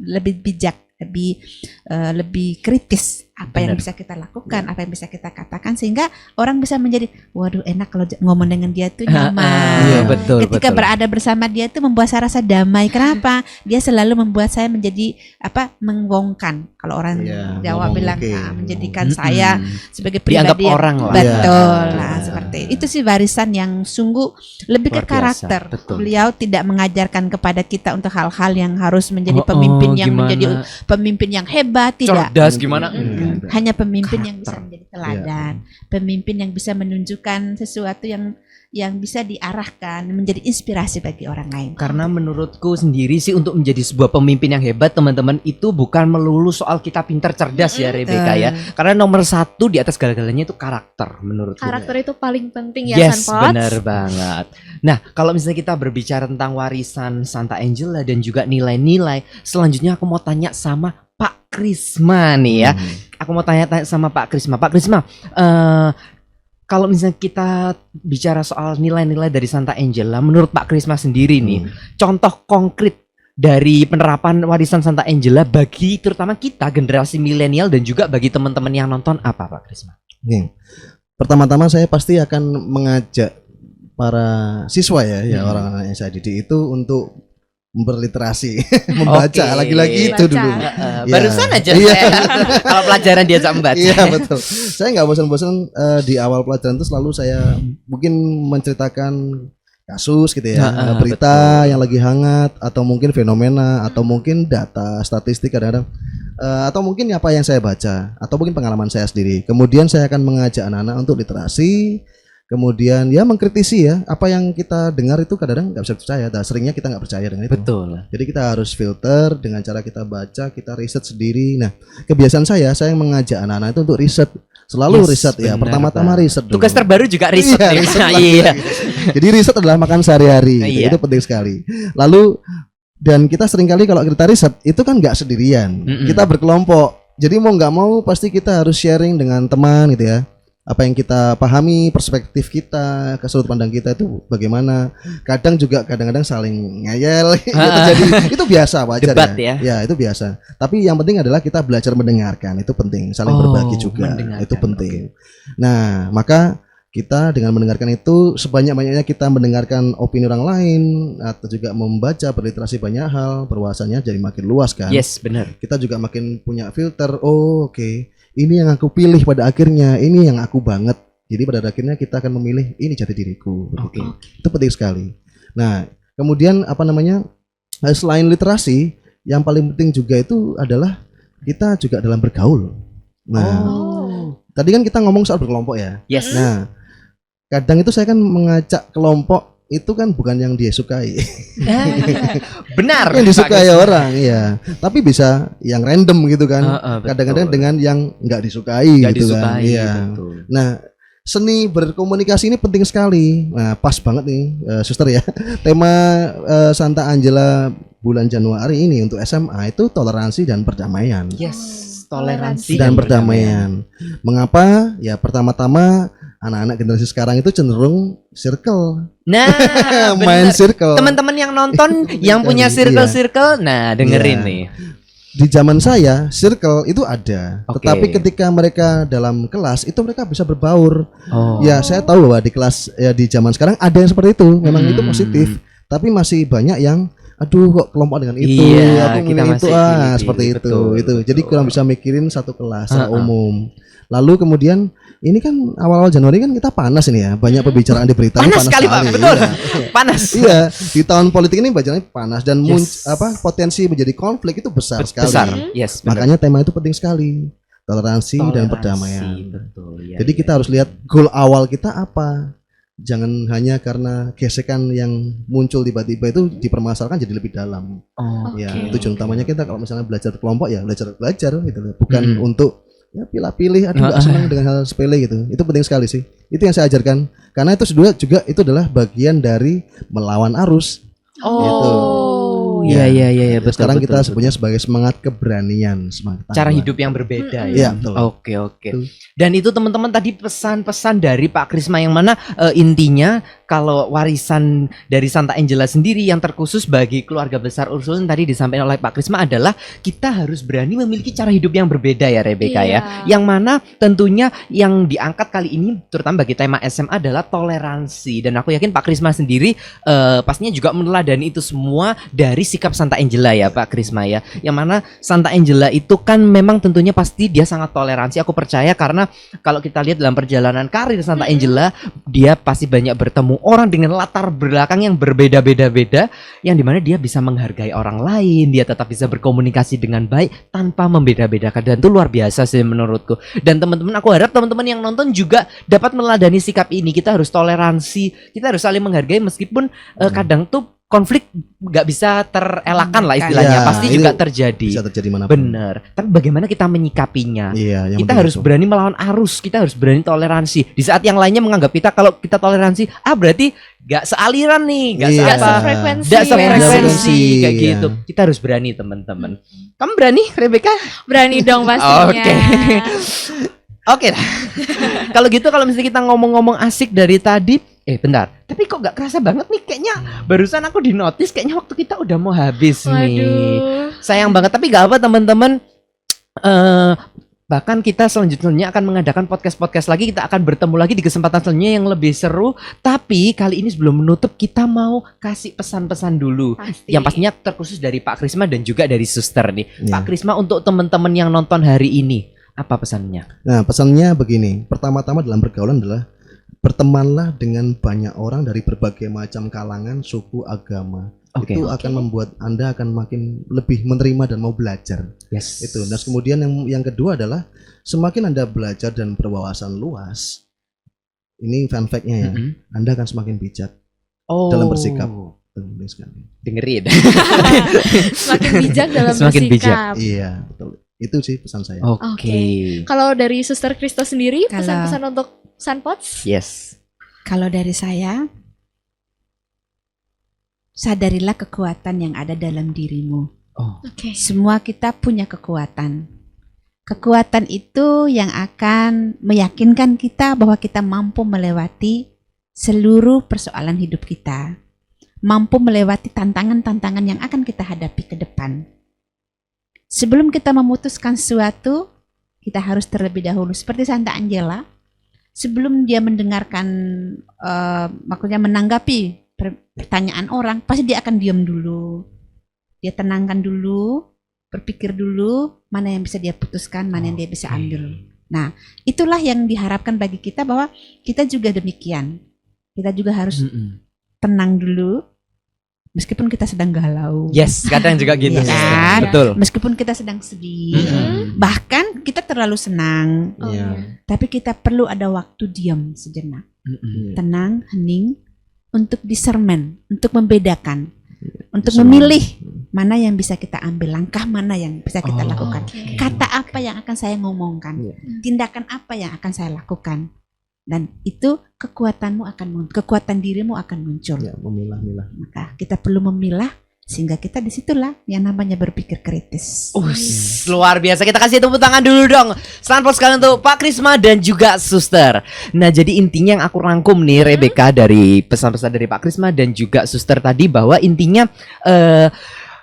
lebih bijak, lebih kritis apa yang Benar. bisa kita lakukan, apa yang bisa kita katakan, sehingga orang bisa menjadi, waduh enak kalau ngomong dengan dia tuh nyaman. Iya, betul, Ketika betul. berada bersama dia tuh membuat saya rasa damai. Kenapa? Dia selalu membuat saya menjadi menggongkan. Kalau orang Iya, Jawa ngomong bilang oke. menjadikan saya sebagai Dianggap pribadi yang orang lah. betul Iya. lah, seperti itu sih warisan yang sungguh lebih ke Luar biasa, karakter. betul. Beliau tidak mengajarkan kepada kita untuk hal-hal yang harus menjadi Oh, pemimpin yang gimana? menjadi pemimpin yang hebat, tidak. Cerdas gimana? Mm-mm. Hanya pemimpin yang bisa Karakter. menjadi teladan, pemimpin yang bisa menunjukkan sesuatu yang bisa diarahkan, menjadi inspirasi bagi orang lain. Karena menurutku sendiri sih untuk menjadi sebuah pemimpin yang hebat teman-teman itu bukan melulu soal kita pintar cerdas ya Rebecca ya. Karena nomor satu di atas segala-galanya itu karakter menurutku. Karakter itu paling penting ya, Yes, Sanpots. benar banget. Nah, kalau misalnya kita berbicara tentang warisan Santa Angela dan juga nilai-nilai, selanjutnya aku mau tanya sama Pak Krisma nih ya. Aku mau tanya-tanya sama Pak Krisma. Pak Krisma, kalau misalnya kita bicara soal nilai-nilai dari Santa Angela, menurut Pak Krisma sendiri nih, contoh konkret dari penerapan warisan Santa Angela bagi terutama kita generasi milenial dan juga bagi teman-teman yang nonton apa Pak Krisma? Oke. Pertama-tama saya pasti akan mengajak para siswa ya orang-orang yang saya didik itu untuk berliterasi, membaca. Oke. Lagi-lagi itu Baca. dulu. Ya. Barusan aja Iya. saya kalau pelajaran diajak membaca. Iya betul. Saya nggak bosan-bosan di awal pelajaran itu selalu saya mungkin menceritakan kasus gitu ya, berita yang lagi hangat atau mungkin fenomena atau mungkin data statistik kadang-kadang atau mungkin apa yang saya baca atau mungkin pengalaman saya sendiri. Kemudian saya akan mengajak anak-anak untuk literasi. Kemudian ya mengkritisi ya apa yang kita dengar itu kadang-kadang nggak bisa percaya. Nah, seringnya kita nggak percaya dengan itu. Betul. Jadi kita harus filter dengan cara kita baca, kita riset sendiri. Nah, kebiasaan saya mengajak anak-anak itu untuk riset. Selalu Yes, riset ya. benar Pertama-tama banget. riset dulu. Tugas terbaru juga riset. Iya, ya. riset Iya. lagi. Jadi riset adalah makan sehari-hari. Iya. Itu penting sekali. Lalu dan kita seringkali kalau kita riset itu kan nggak sendirian. Kita berkelompok. Jadi mau nggak mau pasti kita harus sharing dengan teman gitu ya. Apa yang kita pahami, perspektif kita, ke sudut pandang kita itu bagaimana. Kadang-kadang saling ngeyel itu terjadi. Itu biasa, wajar Debat ya. ya. Ya, itu biasa. Tapi yang penting adalah kita belajar mendengarkan. Itu penting, saling berbagi juga. Mendengarkan, Itu penting. Nah, maka kita dengan mendengarkan itu sebanyak-banyaknya kita mendengarkan opini orang lain atau juga membaca berliterasi banyak hal, perwawasannya jadi makin luas kan. Yes, benar. Kita juga makin punya filter. Oh, oke. Ini yang aku pilih pada akhirnya, ini yang aku banget. Jadi pada akhirnya kita akan memilih ini jati diriku. Oke. Itu penting sekali. Nah, kemudian selain literasi, yang paling penting juga itu adalah kita juga dalam bergaul. Nah, tadi kan kita ngomong soal berkelompok ya. Yes. Nah, kadang itu saya kan mengajak kelompok itu kan bukan yang dia sukai. Benar. Yang disukai orang, ya. Tapi bisa yang random gitu kan. Betul. Kadang-kadang dengan yang nggak disukai Nggak gitu kan. disukai, Iya. betul. Nah, seni berkomunikasi ini penting sekali. Nah, pas banget nih, suster ya. Tema Santa Angela bulan Januari ini untuk SMA itu toleransi dan perdamaian. Yes, toleransi Dan perdamaian. Mengapa? Ya pertama-tama anak-anak generasi sekarang itu cenderung circle. Nah, Main benar. circle. Teman-teman yang nonton yang punya circle-circle, nah dengerin Iya. nih. Di zaman saya circle itu ada, Oke. tetapi ketika mereka dalam kelas itu mereka bisa berbaur. Oh. Ya saya tahu bahwa di kelas ya di zaman sekarang ada yang seperti itu, memang itu positif. Tapi masih banyak yang aduh kok kelompok dengan itu, Iya, aku kita milih masih itu pilih-pilih, seperti betul, itu. Jadi betul. kurang bisa mikirin satu kelas secara umum. Lalu kemudian ini kan awal-awal Januari kan kita panas ini ya, banyak pembicaraan di berita. Panas sekali, Pak, betul. Iya. Panas. Iya, di tahun politik ini bacaannya panas dan Yes. potensi menjadi konflik itu besar sekali. Besar. Yes, benar. Makanya tema itu penting sekali. Toleransi dan perdamaian. Betul, ya, Jadi kita harus lihat goal awal kita apa. Jangan hanya karena gesekan yang muncul tiba-tiba itu dipermasalahkan jadi lebih dalam. Oh, Ya, Oke. tujuan utamanya kita kalau misalnya belajar kelompok ya belajar gitu loh. Bukan Hmm. untuk ya pilih-pilih aduh gak senang dengan hal sepele gitu. Itu penting sekali sih. Itu yang saya ajarkan. Karena itu juga itu adalah bagian dari melawan arus. Oh, iya, betul. Sekarang betul, kita betul. sebutnya sebagai semangat keberanian, semangat Cara tangguhan. hidup yang berbeda ya. Iya, betul. Oke. Betul. Dan itu teman-teman tadi pesan-pesan dari Pak Krisma yang mana intinya kalau warisan dari Santa Angela sendiri yang terkhusus bagi keluarga besar Ursulin tadi disampaikan oleh Pak Krisma adalah kita harus berani memiliki cara hidup yang berbeda ya Rebecca Iya. ya. Yang mana tentunya yang diangkat kali ini terutama bagi tema SMA adalah toleransi dan aku yakin Pak Krisma sendiri pastinya juga meneladani itu semua dari sikap Santa Angela ya Pak Krisma ya. Yang mana Santa Angela itu kan memang tentunya pasti dia sangat toleransi. Aku percaya karena kalau kita lihat dalam perjalanan karir Santa Angela, dia pasti banyak bertemu orang dengan latar belakang yang berbeda-beda, yang dimana dia bisa menghargai orang lain, dia tetap bisa berkomunikasi dengan baik tanpa membeda-bedakan dan itu luar biasa sih menurutku. Dan teman-teman, aku harap teman-teman yang nonton juga dapat meneladani sikap ini. Kita harus toleransi, kita harus saling menghargai meskipun kadang tuh konflik nggak bisa terelakkan lah istilahnya, Ya, pasti itu juga terjadi. Bisa terjadi manapun. Bener. Tapi bagaimana kita menyikapinya? Iya, yang Kita penting harus itu. berani melawan arus. Kita harus berani toleransi. Di saat yang lainnya menganggap kita kalau kita toleransi, berarti nggak sealiran nih, nggak Iya. Nggak seapa, sefrekuensi. nggak ya. sefrekuensi Iya. kayak gitu. Kita harus berani teman-teman. Kamu berani, Rebecca? Berani dong pastinya. Oke. Oke lah. Kalau gitu, kalau misalnya kita ngomong-ngomong asik dari tadi, bentar. Tapi kok nggak kerasa banget nih? Kayaknya barusan aku di notice, kayaknya waktu kita udah mau habis nih. Waduh. Sayang banget, tapi gak apa teman-teman. Bahkan kita selanjutnya akan mengadakan podcast-podcast lagi. Kita akan bertemu lagi di kesempatan selanjutnya yang lebih seru. Tapi kali ini sebelum menutup, kita mau kasih pesan-pesan dulu. Pasti. Yang pastinya terkhusus dari Pak Krisma dan juga dari Suster nih. Iya. Pak Krisma, untuk teman-teman yang nonton hari ini, apa pesannya? Nah, pesannya begini. Pertama-tama dalam pergaulan adalah bertemanlah dengan banyak orang dari berbagai macam kalangan, suku, agama. Oke. Itu akan membuat Anda akan makin lebih menerima dan mau belajar. Yes. Itu. Nah, kemudian yang kedua adalah semakin Anda belajar dan berwawasan luas. Ini fun fact-nya ya. Mhm. Anda akan semakin bijak Oh. dalam bersikap. Itu penting sekali. Dengerin. Semakin bijak dalam Semakin bersikap. Iya, betul. Itu sih pesan saya. Oke. Kalau dari Suster Krista sendiri, Kalau- pesan-pesan untuk Sunpots? Yes. Kalau dari saya, sadarilah kekuatan yang ada dalam dirimu. Oh. Oke. Semua kita punya kekuatan. Kekuatan itu yang akan meyakinkan kita bahwa kita mampu melewati seluruh persoalan hidup kita. Mampu melewati tantangan-tantangan yang akan kita hadapi ke depan. Sebelum kita memutuskan sesuatu, kita harus terlebih dahulu seperti Santa Angela. sebelum dia mendengarkan maksudnya menanggapi pertanyaan orang, pasti dia akan diam dulu. Dia tenangkan dulu, berpikir dulu mana yang bisa dia putuskan, mana yang dia bisa ambil. Nah, itulah yang diharapkan bagi kita, bahwa kita juga demikian. Kita juga harus tenang dulu, meskipun kita sedang galau. Yes, kadang juga gitu. Iya kan? Betul. Meskipun kita sedang sedih, bahkan kita terlalu senang, tapi kita perlu ada waktu diam sejenak, tenang, hening, untuk discernment, untuk membedakan, untuk memilih mana yang bisa kita ambil, langkah mana yang bisa kita lakukan, kata apa yang akan saya ngomongkan, tindakan apa yang akan saya lakukan, dan itu kekuatan dirimu akan muncul. Ya, memilah-milah. Maka kita perlu memilah, sehingga kita disitulah yang namanya berpikir kritis. Luar biasa. Kita kasih tepuk tangan dulu dong. Selamat sekali untuk Pak Krisma dan juga Suster. Nah, jadi intinya yang aku rangkum nih, Rebecca, dari pesan-pesan dari Pak Krisma dan juga Suster tadi, bahwa intinya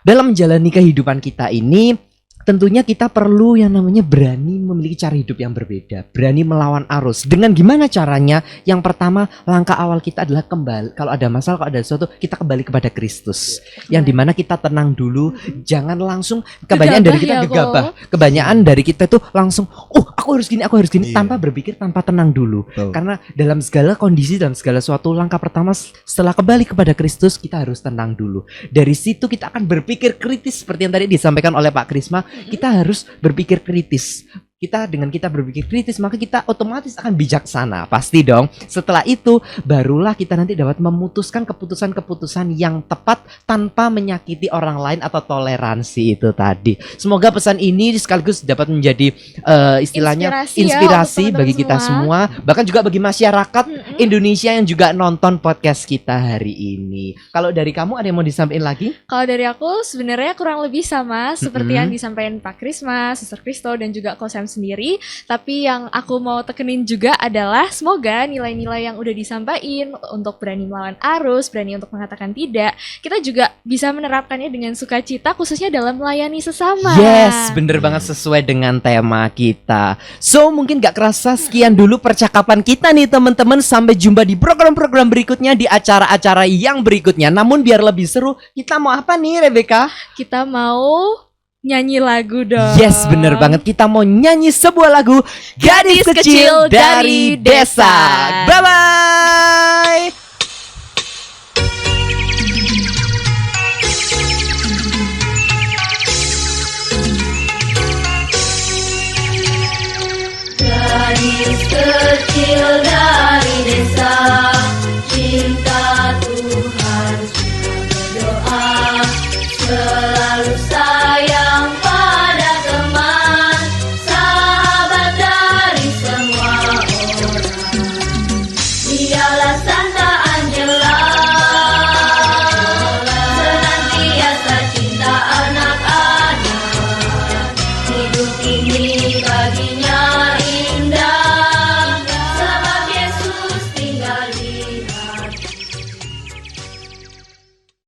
dalam menjalani kehidupan kita ini, tentunya kita perlu yang namanya berani memiliki cara hidup yang berbeda, berani melawan arus. Dengan gimana caranya? Yang pertama, langkah awal kita adalah kembali. Kalau ada masalah, kalau ada sesuatu, kita kembali kepada Kristus. Yang dimana kita tenang dulu, jangan langsung. Kebanyakan dari kita gegabah. Kebanyakan dari kita itu langsung, aku harus gini, tanpa berpikir, tanpa tenang dulu. Karena dalam segala kondisi, dalam segala sesuatu, langkah pertama setelah kembali kepada Kristus, kita harus tenang dulu. Dari situ kita akan berpikir kritis, seperti yang tadi disampaikan oleh Pak Krisma. Kita harus berpikir kritis. Dengan kita berpikir kritis, maka kita otomatis akan bijaksana. Pasti dong. Setelah itu, barulah kita nanti dapat memutuskan keputusan-keputusan yang tepat tanpa menyakiti orang lain atau toleransi itu tadi. Semoga pesan ini sekaligus dapat menjadi istilahnya inspirasi bagi kita semua. Bahkan juga bagi masyarakat Indonesia yang juga nonton podcast kita hari ini. Kalau dari kamu ada yang mau disampaikan lagi? Kalau dari aku sebenarnya kurang lebih sama seperti yang disampaikan Pak Krisma, Suster Kristo, dan juga Ko Sam sendiri. Tapi yang aku mau tekenin juga adalah semoga nilai-nilai yang udah disampaikan untuk berani melawan arus, berani untuk mengatakan tidak, kita juga bisa menerapkannya dengan sukacita, khususnya dalam melayani sesama. Yes, bener banget, sesuai dengan tema kita. So, mungkin gak kerasa sekian dulu percakapan kita nih teman-teman. Sampai jumpa di program-program berikutnya, di acara-acara yang berikutnya. Namun biar lebih seru, kita mau apa nih, Rebecca? Kita mau nyanyi lagu dong. Yes, bener banget. Kita mau nyanyi sebuah lagu Gadis Kecil dari Desa. Bye-bye. Gadis kecil dari desa, cinta Tuhan, suka berdoa, selalu